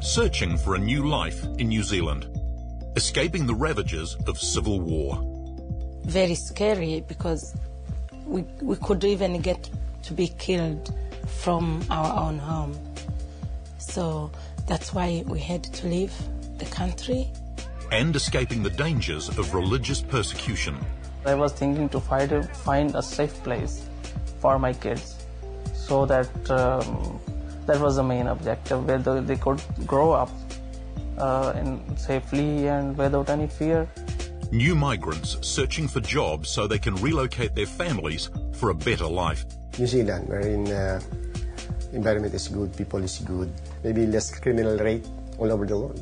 searching for a new life in New Zealand, escaping the ravages of civil war. Very scary because we could even get to be killed from our own home. So that's why we had to leave the country. And escaping the dangers of religious persecution. I was thinking to find a safe place for my kids, so that that was the main objective, where they could grow up safely and without any fear. New migrants searching for jobs so they can relocate their families for a better life. New Zealand, wherein environment is good, people is good, maybe less criminal rate all over the world.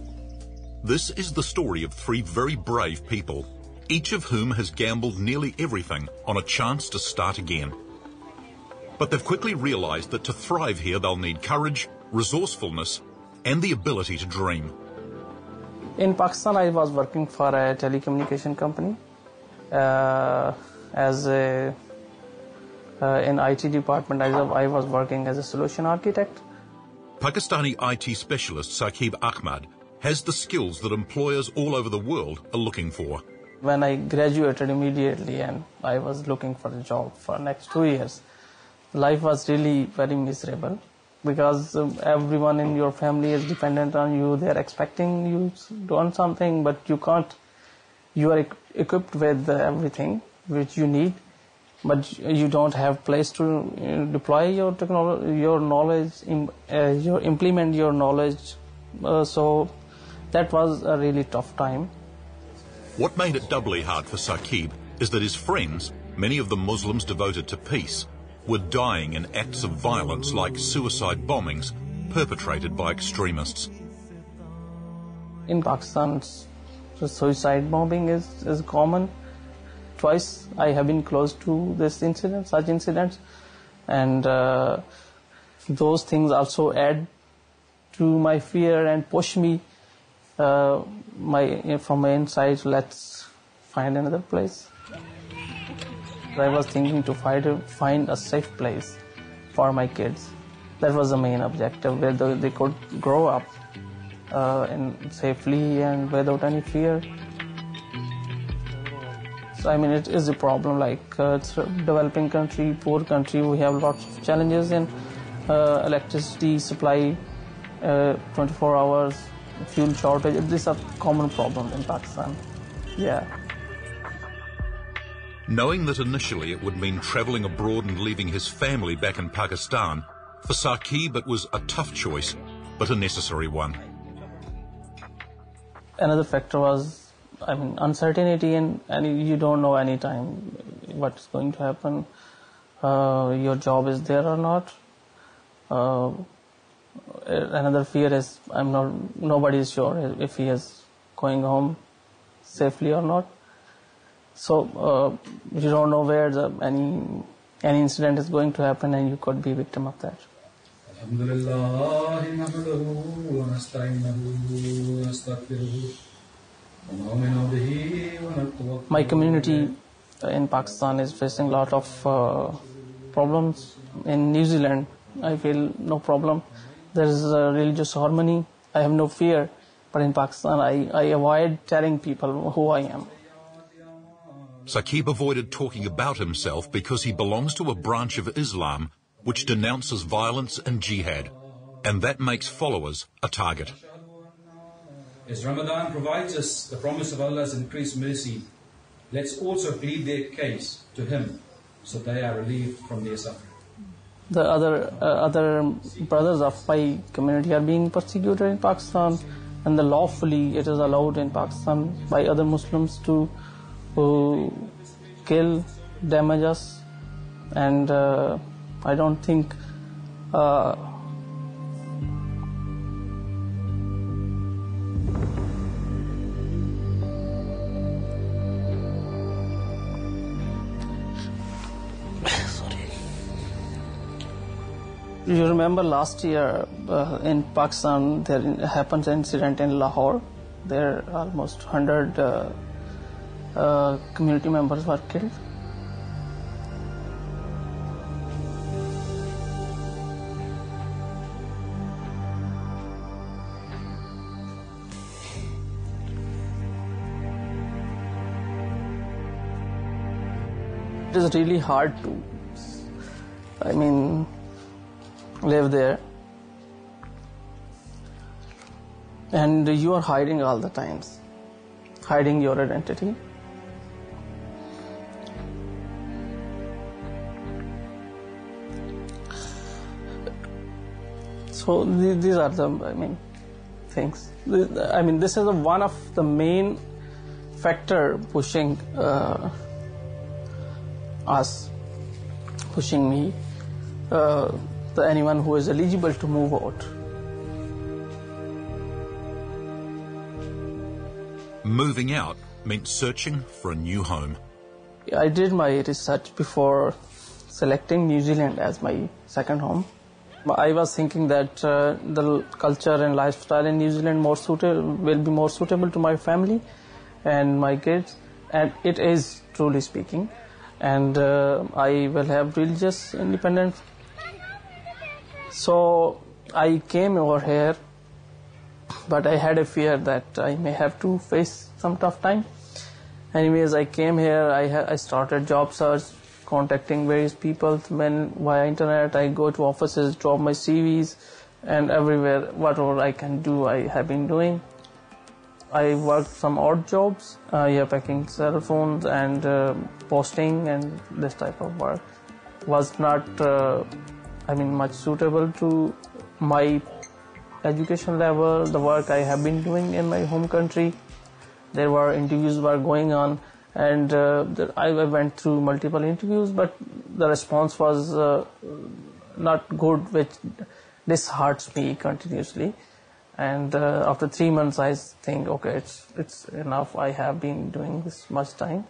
This is the story of three very brave people, each of whom has gambled nearly everything on a chance to start again. But they've quickly realised that to thrive here they'll need courage, resourcefulness and the ability to dream. In Pakistan, I was working for a telecommunication company in IT department. I was working as a solution architect. Pakistani IT specialist Saqib Ahmad has the skills that employers all over the world are looking for. When I graduated immediately and I was looking for a job for the next 2 years, life was really very miserable because everyone in your family is dependent on you. They're expecting you to do something, but you can't. You are equipped with everything which you need, but you don't have place to deploy your technology, your knowledge, implement your knowledge. So that was a really tough time. What made it doubly hard for Saqib is that his friends, many of them Muslims devoted to peace, were dying in acts of violence like suicide bombings perpetrated by extremists. In Pakistan, suicide bombing is common. Twice I have been close to such incidents, and those things also add to my fear and push me from my inside. Let's find another place. I was thinking to find a safe place for my kids. That was the main objective, where they could grow up safely and without any fear. So I mean, it is a problem. Like it's a developing country, poor country. We have lots of challenges in electricity supply, 24 hours, fuel shortage. These are common problems in Pakistan. Yeah. Knowing that initially it would mean travelling abroad and leaving his family back in Pakistan, for Saqib it was a tough choice, but a necessary one. Another factor was, uncertainty, and you don't know any time what's going to happen. Your job is there or not. Another fear is nobody is sure if he is going home safely or not. So you don't know where any incident is going to happen, and you could be victim of that. My community in Pakistan is facing a lot of problems. In New Zealand, I feel no problem. There is religious harmony. I have no fear. But in Pakistan, I avoid telling people who I am. Saqib avoided talking about himself because he belongs to a branch of Islam which denounces violence and jihad, and that makes followers a target. As Ramadan provides us the promise of Allah's increased mercy, let's also plead their case to Him so they are relieved from their suffering. The other brothers of my community are being persecuted in Pakistan, and lawfully it is allowed in Pakistan by other Muslims to kill, damage us, and I don't think You remember last year in Pakistan there happened an incident in Lahore. There almost 100 community members were killed. It is really hard to, live there. And you are hiding all the times, hiding your identity. So these are the, things. This is one of the main factor pushing us, pushing me, anyone who is eligible to move out. Moving out meant searching for a new home. I did my research before selecting New Zealand as my second home. I was thinking that the culture and lifestyle in New Zealand will be more suitable to my family and my kids, and it is, truly speaking. And I will have religious independence. So I came over here, but I had a fear that I may have to face some tough time. Anyways, I came here, I started job search, contacting various people via internet. I go to offices, drop my CVs, and everywhere, whatever I can do, I have been doing. I worked some odd jobs, packing cell phones and posting, and this type of work was not, much suitable to my education level, the work I have been doing in my home country. There were interviews were going on, and I went through multiple interviews, but the response was not good, which disheartens me continuously. And after 3 months, I think, okay, it's enough. I have been doing this much time.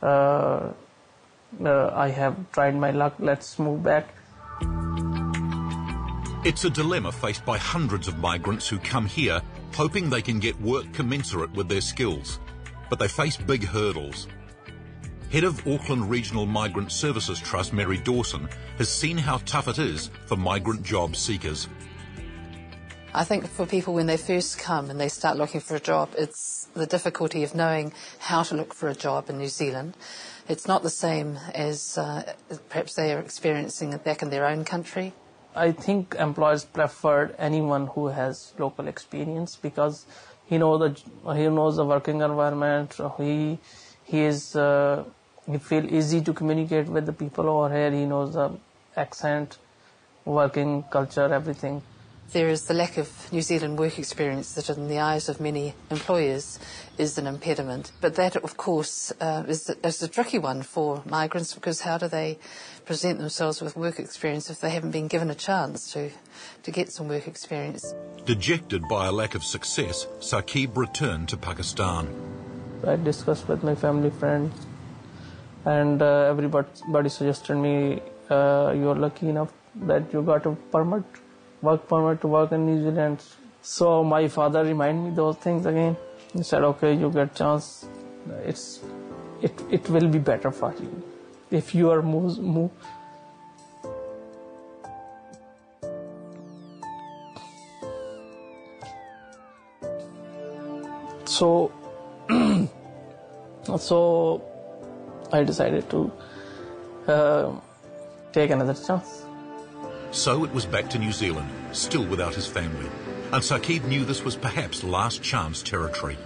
I have tried my luck. Let's move back. It's a dilemma faced by hundreds of migrants who come here hoping they can get work commensurate with their skills, but they face big hurdles. Head of Auckland Regional Migrant Services Trust, Mary Dawson, has seen how tough it is for migrant job seekers. I think for people when they first come and they start looking for a job, it's the difficulty of knowing how to look for a job in New Zealand. It's not the same as perhaps they are experiencing it back in their own country. I think employers preferred anyone who has local experience because he knows the working environment. He feel easy to communicate with the people over here. He knows the accent, working culture, everything. There is the lack of New Zealand work experience that in the eyes of many employers is an impediment. But that, of course, is a tricky one for migrants, because how do they present themselves with work experience if they haven't been given a chance to get some work experience? Dejected by a lack of success, Saqib returned to Pakistan. I discussed with my family friends, and everybody suggested me, you're lucky enough that you got a work permit to work in New Zealand. So my father reminded me those things again. He said, okay, you get chance. It will be better for you if you are move. So I decided to take another chance. So it was back to New Zealand, still without his family. And Saqib knew this was perhaps last chance territory.